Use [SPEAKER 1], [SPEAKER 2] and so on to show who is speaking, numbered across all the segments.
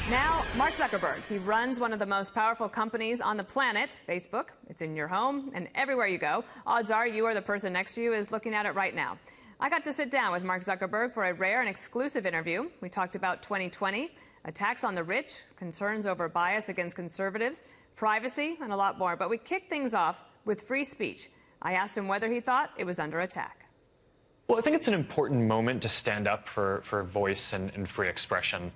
[SPEAKER 1] Now, Mark Zuckerberg. He runs one of the most powerful companies on the planet, Facebook. It's in your home and everywhere you go. Odds are you or the person next to you is looking at it right now. I got to sit down with Mark Zuckerberg for a rare and exclusive interview. We talked about 2020, attacks on the rich, concerns over bias against conservatives, privacy, and a lot more. But we kicked things off with free speech. I asked him whether he thought it was under attack.
[SPEAKER 2] Well, I think it's an important moment to stand up for voice and free expression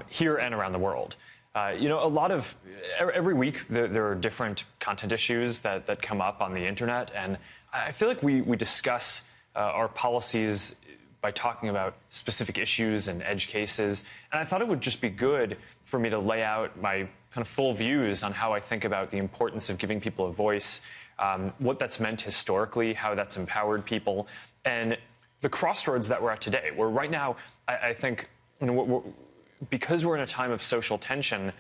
[SPEAKER 2] here and around the world. Every week there are different content issues that come up on the internet, and I feel like we discuss our policies by talking about specific issues and edge cases. And I thought it would just be good for me to lay out my kind of full views on how I think about the importance of giving people a voice, what that's meant historically, how that's empowered people, and the crossroads that we're at today. Where right now, I think, because we're in a time of social tension,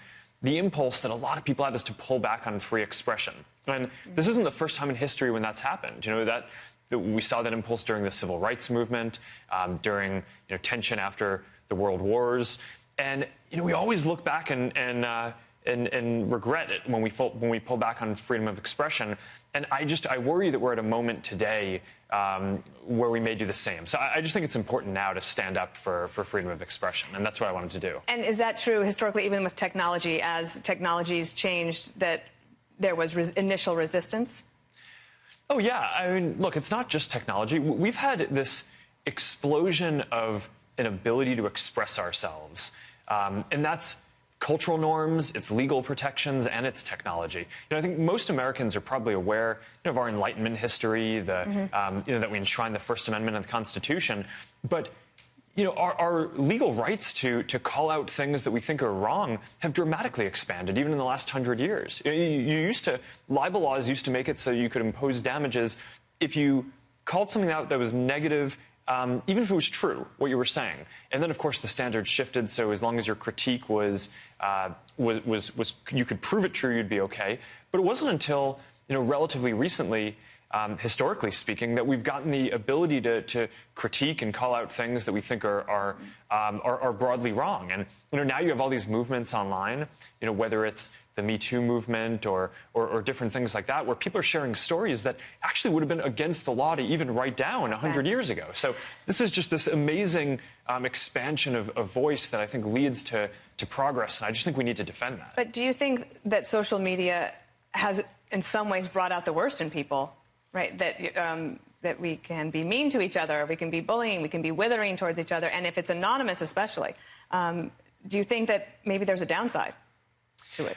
[SPEAKER 2] the impulse that a lot of people have is to pull back on free expression. And this isn't the first time in history when that's happened. That we saw that impulse during the civil rights movement, during tension after the world wars, and we always look back and regret it when we pull back on freedom of expression. And I worry that we're at a moment today where we may do the same. So I just think it's important now to stand up for freedom of expression, and that's what I wanted to do.
[SPEAKER 1] And is that true historically, even with technology, as technologies changed, that there was initial resistance?
[SPEAKER 2] Oh, yeah. I mean, look, it's not just technology. We've had this explosion of an ability to express ourselves, and that's cultural norms, its legal protections, and its technology. I think most Americans are probably aware of our Enlightenment history, that we enshrine the First Amendment of the Constitution, but our legal rights to call out things that we think are wrong have dramatically expanded, even in the last 100 years. Libel laws used to make it so you could impose damages if you called something out that was negative, even if it was true, what you were saying. And then, of course, the standards shifted, so as long as your critique was you could prove it true, you'd be okay. But it wasn't until, relatively recently, historically speaking, that we've gotten the ability to critique and call out things that we think are broadly wrong. And now you have all these movements online, whether it's the Me Too movement or different things like that, where people are sharing stories that actually would have been against the law to even write down 100 years ago. So this is just this amazing expansion of voice that I think leads to progress, and I just think we need to defend that.
[SPEAKER 1] But do you think that social media has, in some ways, brought out the worst in people? Right, that we can be mean to each other, we can be bullying, we can be withering towards each other, and if it's anonymous especially. Do you think that maybe there's a downside to it?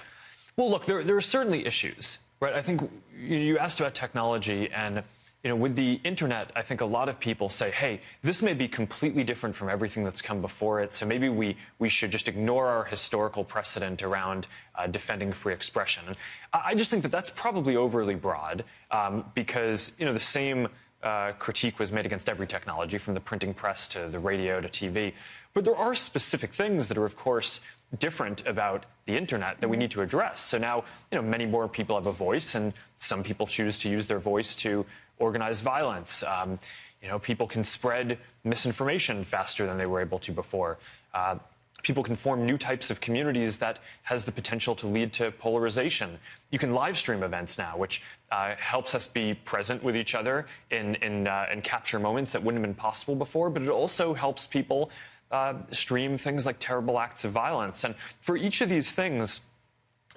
[SPEAKER 2] Well, look, there are certainly issues, right? I think you asked about technology, and with the internet, I think a lot of people say, hey, this may be completely different from everything that's come before it, so maybe we should just ignore our historical precedent around defending free expression. And I just think that that's probably overly broad, because the same critique was made against every technology, from the printing press to the radio to TV. But there are specific things that are, of course, different about the internet that we need to address. So now, many more people have a voice, and some people choose to use their voice to organize violence. People can spread misinformation faster than they were able to before. People can form new types of communities that has the potential to lead to polarization. You can live stream events now, which helps us be present with each other and capture moments that wouldn't have been possible before, but it also helps people stream things like terrible acts of violence. And for each of these things,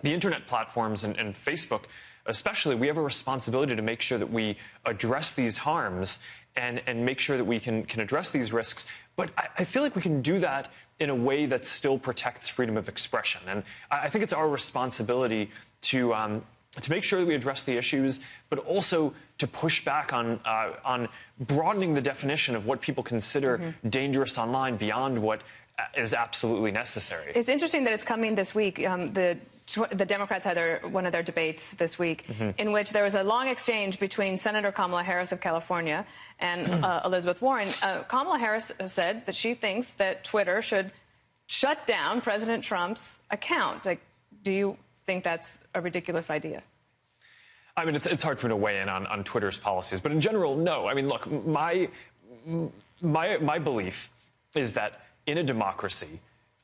[SPEAKER 2] the internet platforms and Facebook especially, we have a responsibility to make sure that we address these harms and make sure that we can address these risks. But I feel like we can do that in a way that still protects freedom of expression. And I think it's our responsibility to make sure that we address the issues, but also to push back on broadening the definition of what people consider dangerous online beyond what is absolutely necessary.
[SPEAKER 1] It's interesting that it's coming this week. The Democrats had one of their debates this week in which there was a long exchange between Senator Kamala Harris of California and Elizabeth Warren. Kamala Harris said that she thinks that Twitter should shut down President Trump's account. Do you think that's a ridiculous idea?
[SPEAKER 2] I mean, it's hard for me to weigh in on Twitter's policies, but in general, no. I mean, look, my belief is that in a democracy,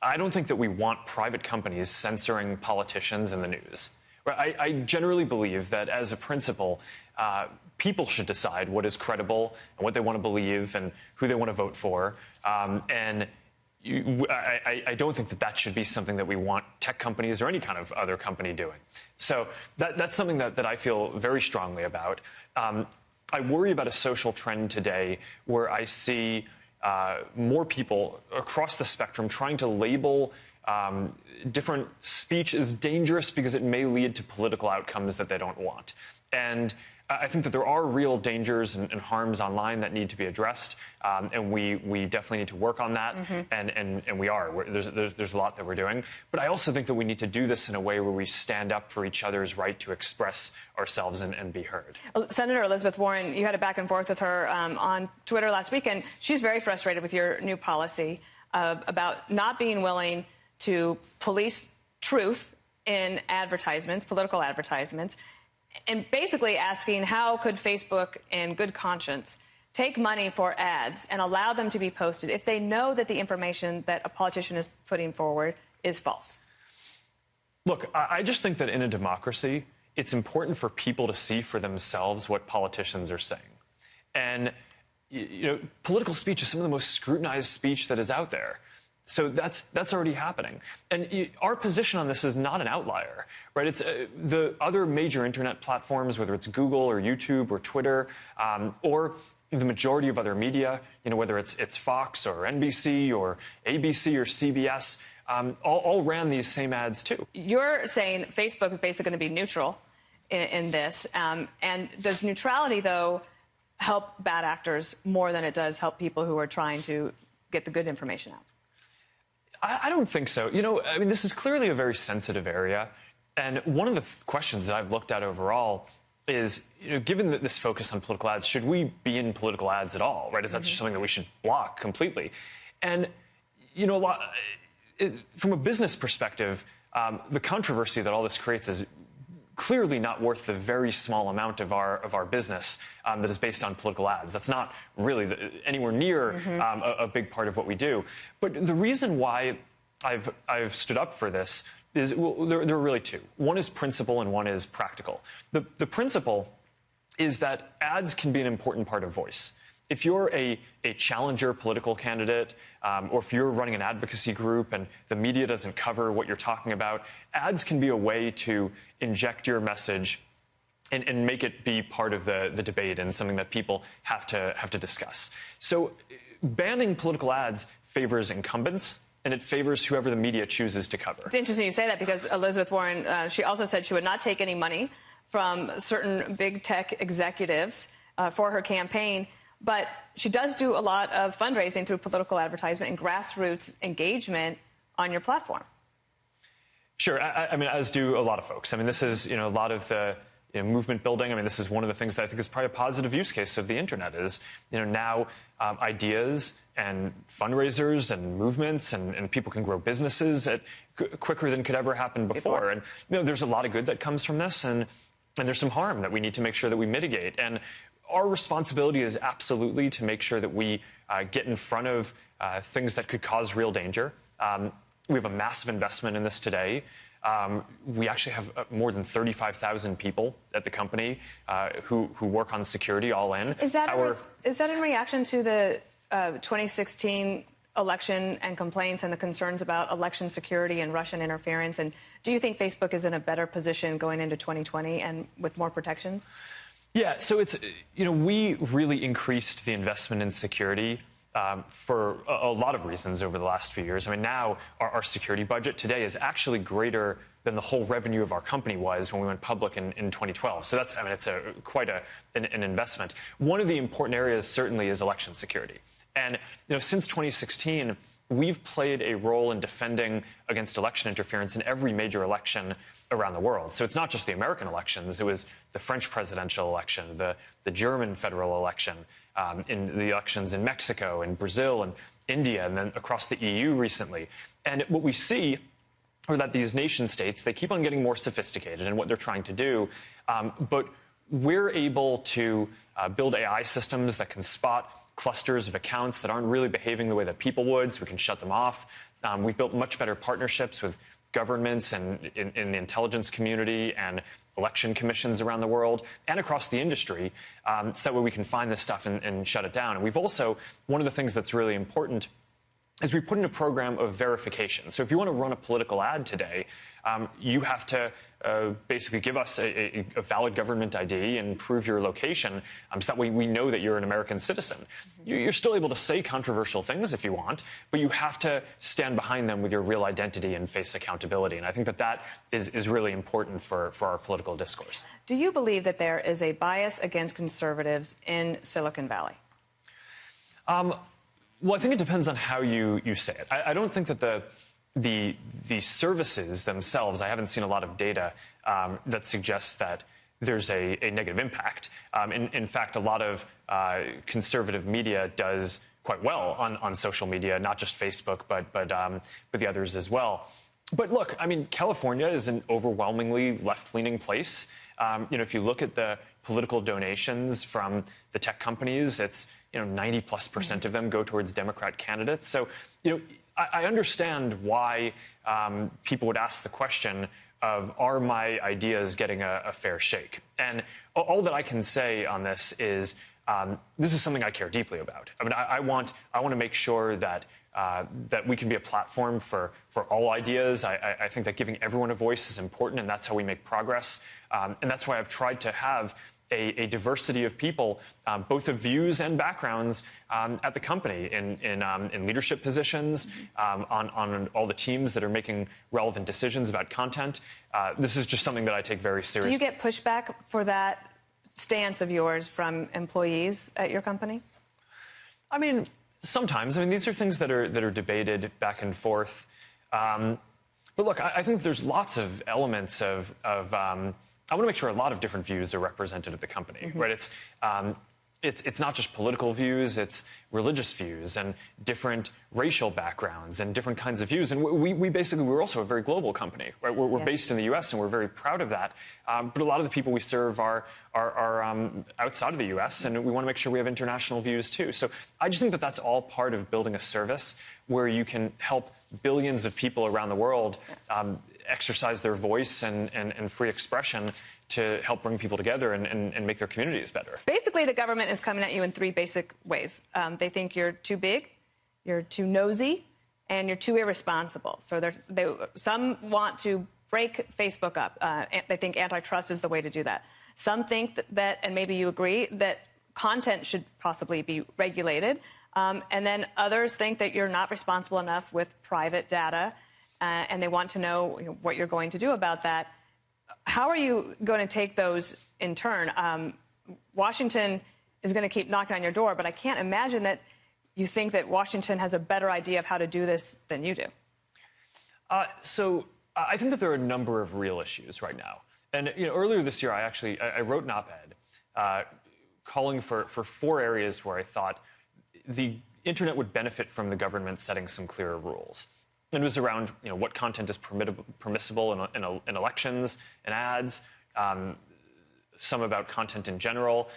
[SPEAKER 2] I don't think that we want private companies censoring politicians in the news. I generally believe that as a principle, people should decide what is credible and what they want to believe and who they want to vote for. I don't think that that should be something that we want tech companies or any kind of other company doing. So that's something that I feel very strongly about. I worry about a social trend today where I see more people across the spectrum trying to label different speech as dangerous because it may lead to political outcomes that they don't want. And I think that there are real dangers and harms online that need to be addressed, and we definitely need to work on that, and we are. There's a lot that we're doing. But I also think that we need to do this in a way where we stand up for each other's right to express ourselves and be heard.
[SPEAKER 1] Senator Elizabeth Warren, you had a back and forth with her on Twitter last week, and she's very frustrated with your new policy about not being willing to police truth in advertisements, political advertisements, and basically asking how could Facebook in good conscience take money for ads and allow them to be posted if they know that the information that a politician is putting forward is false?
[SPEAKER 2] Look, I just think that in a democracy, it's important for people to see for themselves what politicians are saying. And, political speech is some of the most scrutinized speech that is out there. So that's already happening. And our position on this is not an outlier, right? It's the other major internet platforms, whether it's Google or YouTube or Twitter, or the majority of other media, whether it's Fox or NBC or ABC or CBS, all ran these same ads too.
[SPEAKER 1] You're saying Facebook is basically going to be neutral in this. And does neutrality, though, help bad actors more than it does help people who are trying to get the good information out?
[SPEAKER 2] I don't think so. This is clearly a very sensitive area. And one of the questions that I've looked at overall is, given that this focus on political ads, should we be in political ads at all, right? Is that just something that we should block completely? And, from a business perspective, the controversy that all this creates is clearly not worth the very small amount of our business that is based on political ads. That's not really anywhere near a big part of what we do. But the reason why I've stood up for this is, there are really two. One is principle and one is practical. The principle is that ads can be an important part of voice. If you're a challenger political candidate, or if you're running an advocacy group and the media doesn't cover what you're talking about, ads can be a way to inject your message and make it be part of the debate and something that people have to discuss. So banning political ads favors incumbents, and it favors whoever the media chooses to cover.
[SPEAKER 1] It's interesting you say that, because Elizabeth Warren, she also said she would not take any money from certain big tech executives for her campaign. But she does do a lot of fundraising through political advertisement and grassroots engagement on your platform.
[SPEAKER 2] Sure. As do a lot of folks. This is, a lot of the movement building. This is one of the things that I think is probably a positive use case of the internet is, now ideas and fundraisers and movements and people can grow businesses quicker than could ever happen before. And, there's a lot of good that comes from this, and there's some harm that we need to make sure that we mitigate. And our responsibility is absolutely to make sure that we get in front of things that could cause real danger. We have a massive investment in this today. We actually have more than 35,000 people at the company who work on security all in.
[SPEAKER 1] Is that in reaction to the 2016 election and complaints and the concerns about election security and Russian interference? And do you think Facebook is in a better position going into 2020 and with more protections?
[SPEAKER 2] Yeah, so it's, we really increased the investment in security for a lot of reasons over the last few years. Now our security budget today is actually greater than the whole revenue of our company was when we went public in 2012. So that's, it's quite an investment. One of the important areas certainly is election security. And, since 2016, we've played a role in defending against election interference in every major election around the world. So it's not just the American elections. It was the French presidential election, the German federal election, in the elections in Mexico and Brazil and India, and then across the EU recently. And what we see are that these nation states, they keep on getting more sophisticated in what they're trying to do, but we're able to build AI systems that can spot clusters of accounts that aren't really behaving the way that people would, so we can shut them off. We've built much better partnerships with governments and in the intelligence community and election commissions around the world and across the industry, so that way we can find this stuff and shut it down. And we've also, one of the things that's really important is we put in a program of verification. So if you want to run a political ad today, you have to basically give us a valid government ID and prove your location, so that way we know that you're an American citizen. You're still able to say controversial things if you want, but you have to stand behind them with your real identity and face accountability. And I think that that is really important for our political discourse.
[SPEAKER 1] Do you believe that there is a bias against conservatives in Silicon Valley?
[SPEAKER 2] Well, I think it depends on how you say it. I don't think that the services themselves, I haven't seen a lot of data that suggests that there's a negative impact. In fact, a lot of conservative media does quite well on social media, not just Facebook, but the others as well. But look, I mean, California is an overwhelmingly left-leaning place. If you look at the political donations from the tech companies, it's 90+% of them go towards Democrat candidates. So, I understand why people would ask the question of, are my ideas getting a fair shake? And all that I can say on this is this is something I care deeply about. I mean, I want to make sure that that we can be a platform for all ideas. I think that giving everyone a voice is important, and that's how we make progress. And that's why I've tried to have a diversity of people, both of views and backgrounds, at the company in leadership positions, on all the teams that are making relevant decisions about content. This is just something that I take very seriously.
[SPEAKER 1] Do you get pushback for that stance of yours from employees at your company?
[SPEAKER 2] I mean, sometimes. I mean, these are things that are debated back and forth. But look, I think there's lots of elements of I want to make sure a lot of different views are represented at the company, right? It's not just political views, it's religious views and different racial backgrounds and different kinds of views. And we're also a very global company, right? We're based in the U.S. and we're very proud of that. But a lot of the people we serve are outside of the U.S. and we want to make sure we have international views too. So I just think that that's all part of building a service where you can help billions of people around the world exercise their voice and free expression to help bring people together and make their communities better.
[SPEAKER 1] Basically, the government is coming at you in three basic ways. They think you're too big, you're too nosy, and you're too irresponsible. So some want to break Facebook up. They think antitrust is the way to do that. Some think that, and maybe you agree, that content should possibly be regulated. And then others think that you're not responsible enough with private data, and they want to know what you're going to do about that. How are you going to take those in turn? Washington is going to keep knocking on your door, but I can't imagine that you think that Washington has a better idea of how to do this than you do.
[SPEAKER 2] So I think that there are a number of real issues right now. And earlier this year, I wrote an op-ed calling for 4 areas where I thought the internet would benefit from the government setting some clearer rules. And it was around what content is permissible in elections and ads, some about content in general,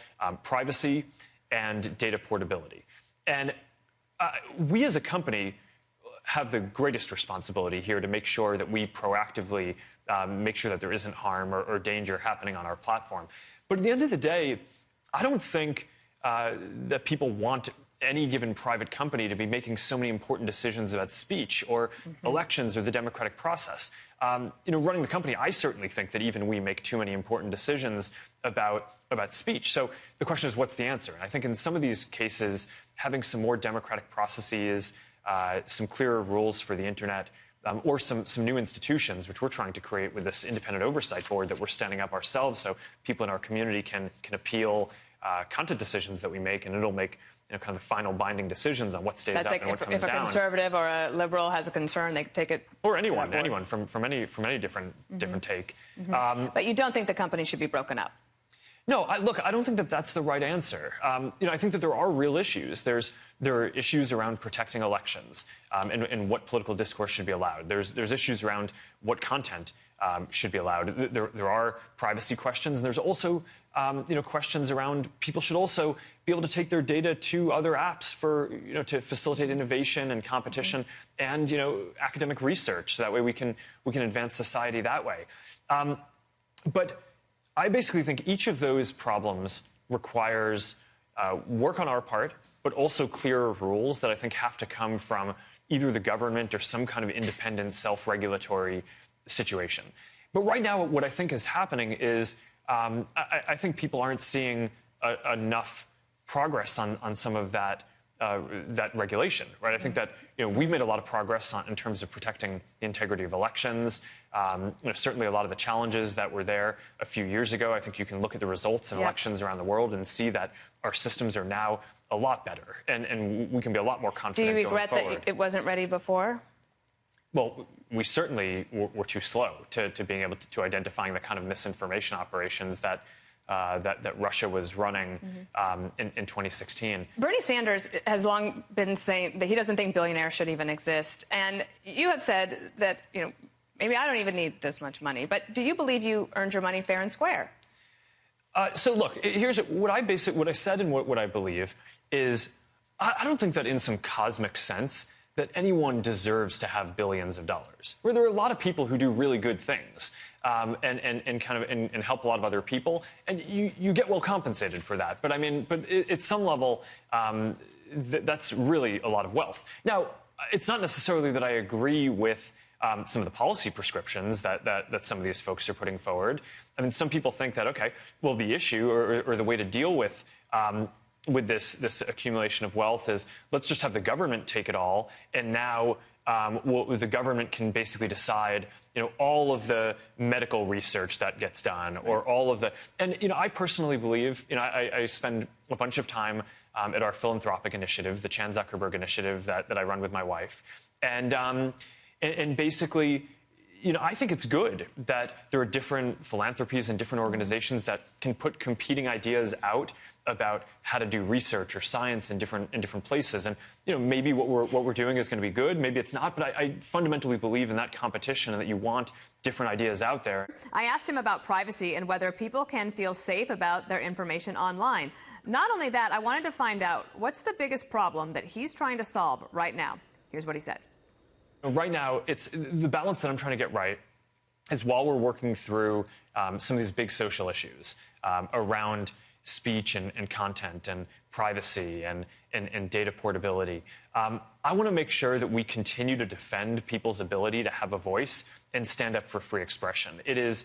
[SPEAKER 2] privacy, and data portability. And we as a company have the greatest responsibility here to make sure that we proactively make sure that there isn't harm or danger happening on our platform. But at the end of the day, I don't think that people want any given private company to be making so many important decisions about speech or elections or the democratic process. Running the company, I certainly think that even we make too many important decisions about speech. So the question is, what's the answer? And I think in some of these cases, having some more democratic processes, some clearer rules for the internet, or some new institutions, which we're trying to create with this independent oversight board that we're standing up ourselves, so people in our community can appeal content decisions that we make, and it'll make kind of the final binding decisions on what stays up and what comes down.
[SPEAKER 1] If a conservative or a liberal has a concern, they take it.
[SPEAKER 2] Or anyone from any different take.
[SPEAKER 1] But you don't think the company should be broken up?
[SPEAKER 2] No, look, I don't think that that's the right answer. I think that there are real issues. There are issues around protecting elections and what political discourse should be allowed. There's issues around what content should be allowed. There are privacy questions, and there's also questions around people should also be able to take their data to other apps for to facilitate innovation and competition and academic research. So that way we can advance society that way. But I basically think each of those problems requires work on our part, but also clearer rules that I think have to come from either the government or some kind of independent self-regulatory situation. But right now, what I think is happening is I think people aren't seeing enough progress on some of that regulation, right? I think that we've made a lot of progress in terms of protecting the integrity of elections. Certainly a lot of the challenges that were there a few years ago. I think you can look at the results of elections around the world and see that our systems are now a lot better, and we can be a lot more confident.
[SPEAKER 1] Do you regret that it wasn't ready before?
[SPEAKER 2] Well, we certainly were too slow to being able to identifying the kind of misinformation operations that Russia was running in 2016.
[SPEAKER 1] Bernie Sanders has long been saying that he doesn't think billionaires should even exist. And you have said that, maybe I don't even need this much money. But do you believe you earned your money fair and square?
[SPEAKER 2] So look, here's what I said and what I believe is I don't think that in some cosmic sense that anyone deserves to have billions of dollars. Where there are a lot of people who do really good things and help a lot of other people, and you get well compensated for that. But at some level, that's really a lot of wealth. Now, it's not necessarily that I agree with some of the policy prescriptions that some of these folks are putting forward. Some people think that the issue or the way to deal with this accumulation of wealth is let's just have the government take it all, and now the government can basically decide all of the medical research that gets done or all of the I personally believe I spend a bunch of time at our philanthropic initiative, the Chan Zuckerberg initiative that I run with my wife, and basically I think it's good that there are different philanthropies and different organizations that can put competing ideas out about how to do research or science in different places. And maybe what we're doing is going to be good, maybe it's not, but I fundamentally believe in that competition and that you want different ideas out there.
[SPEAKER 1] I asked him about privacy and whether people can feel safe about their information online. Not only that, I wanted to find out what's the biggest problem that he's trying to solve right now. Here's what he said.
[SPEAKER 2] Right now, it's the balance that I'm trying to get right is while we're working through some of these big social issues around speech and content and privacy and data portability, I want to make sure that we continue to defend people's ability to have a voice and stand up for free expression. It is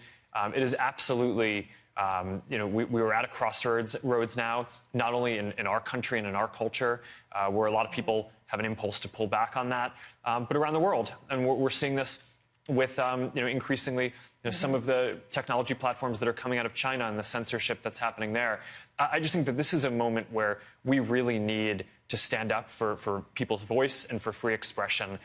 [SPEAKER 2] absolutely, we are at a crossroads now, not only in our country and in our culture, where a lot of people have an impulse to pull back on that, but around the world. And we're seeing this with, increasingly, some of the technology platforms that are coming out of China and the censorship that's happening there. I just think that this is a moment where we really need to stand up for people's voice and for free expression,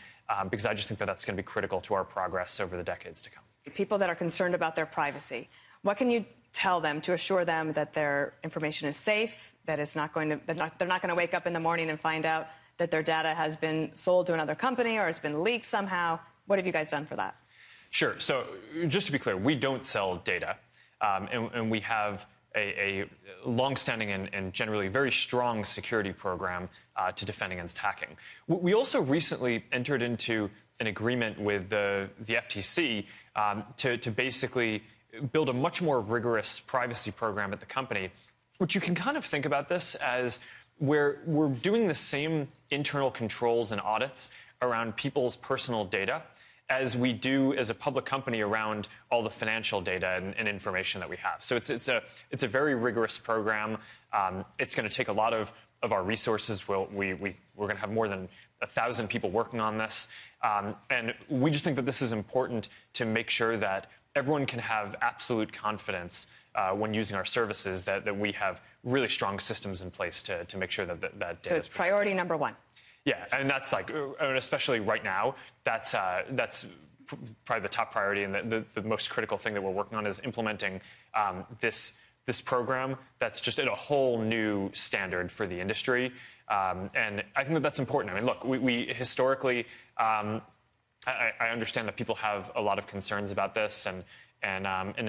[SPEAKER 2] because I just think that that's going to be critical to our progress over the decades to come.
[SPEAKER 1] People that are concerned about their privacy, what can you tell them to assure them that their information is safe, that it's not going to, they're not going to wake up in the morning and find out that their data has been sold to another company or has been leaked somehow? What have you guys done for that?
[SPEAKER 2] Sure. So just to be clear, we don't sell data, and we have a longstanding and generally very strong security program to defend against hacking. We also recently entered into an agreement with the FTC to basically build a much more rigorous privacy program at the company, which you can kind of think about this as where we're doing the same internal controls and audits around people's personal data as we do as a public company around all the financial data and information that we have. So it's a very rigorous program. It's going to take a lot of our resources. We're going to have more than 1,000 people working on this. And we just think that this is important to make sure that everyone can have absolute confidence when using our services, that we have really strong systems in place to make sure that data.
[SPEAKER 1] So it's priority number one.
[SPEAKER 2] Yeah, and that's especially right now, that's probably the top priority, and the most critical thing that we're working on is implementing this this program that's just at a whole new standard for the industry. And I think that that's important. I mean, look, we historically, I understand that people have a lot of concerns about this, and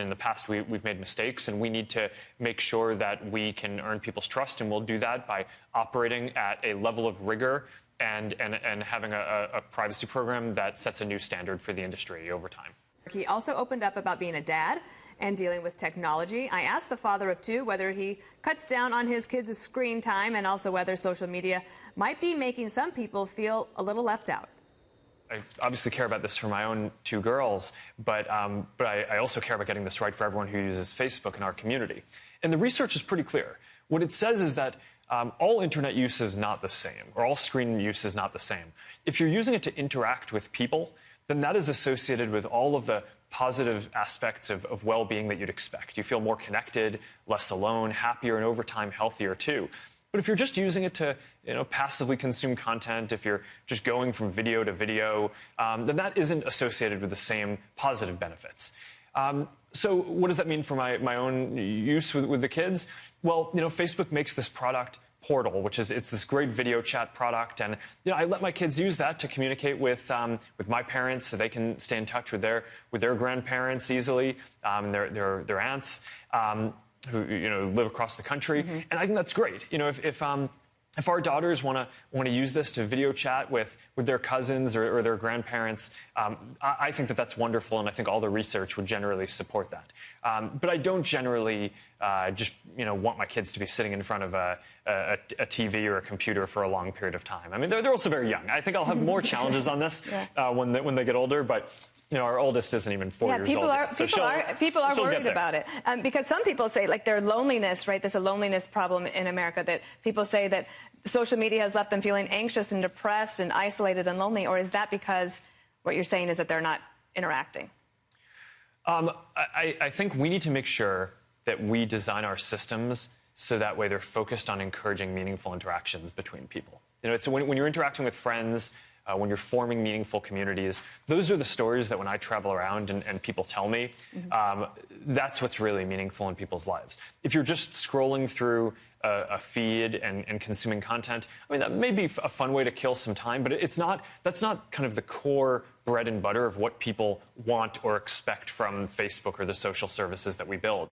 [SPEAKER 2] in the past we've made mistakes, and we need to make sure that we can earn people's trust, and we'll do that by operating at a level of rigor and having a privacy program that sets a new standard for the industry over time.
[SPEAKER 1] He also opened up about being a dad and dealing with technology. I asked the father of two whether he cuts down on his kids' screen time and also whether social media might be making some people feel a little left out.
[SPEAKER 2] I obviously care about this for my own two girls, but I also care about getting this right for everyone who uses Facebook in our community. And the research is pretty clear. What it says is that all internet use is not the same, or all screen use is not the same. If you're using it to interact with people, then that is associated with all of the positive aspects of well-being that you'd expect. You feel more connected, less alone, happier, and over time healthier too. But if you're just using it to passively consume content, if you're just going from video to video, then that isn't associated with the same positive benefits. So what does that mean for my own use with the kids? Well, Facebook makes this product Portal, which is it's this great video chat product, and I let my kids use that to communicate with my parents, so they can stay in touch with their grandparents easily, their aunts who live across the country, and I think that's great. If our daughters want to use this to video chat with their cousins or their grandparents, I think that that's wonderful, and I think all the research would generally support that. But I don't generally just want my kids to be sitting in front of a TV or a computer for a long period of time. I mean, they're also very young. I think I'll have more challenges on this when they get older, but. Our oldest isn't even 4 years old.
[SPEAKER 1] People are worried about it because some people say, like, their loneliness, right? There's a loneliness problem in America that people say that social media has left them feeling anxious and depressed and isolated and lonely. Or is that because what you're saying is that they're not interacting?
[SPEAKER 2] I think we need to make sure that we design our systems so that way they're focused on encouraging meaningful interactions between people. It's when you're interacting with friends, when you're forming meaningful communities, those are the stories that when I travel around and people tell me, that's what's really meaningful in people's lives. If you're just scrolling through a feed and consuming content, I mean, that may be a fun way to kill some time, but that's not kind of the core bread and butter of what people want or expect from Facebook or the social services that we build.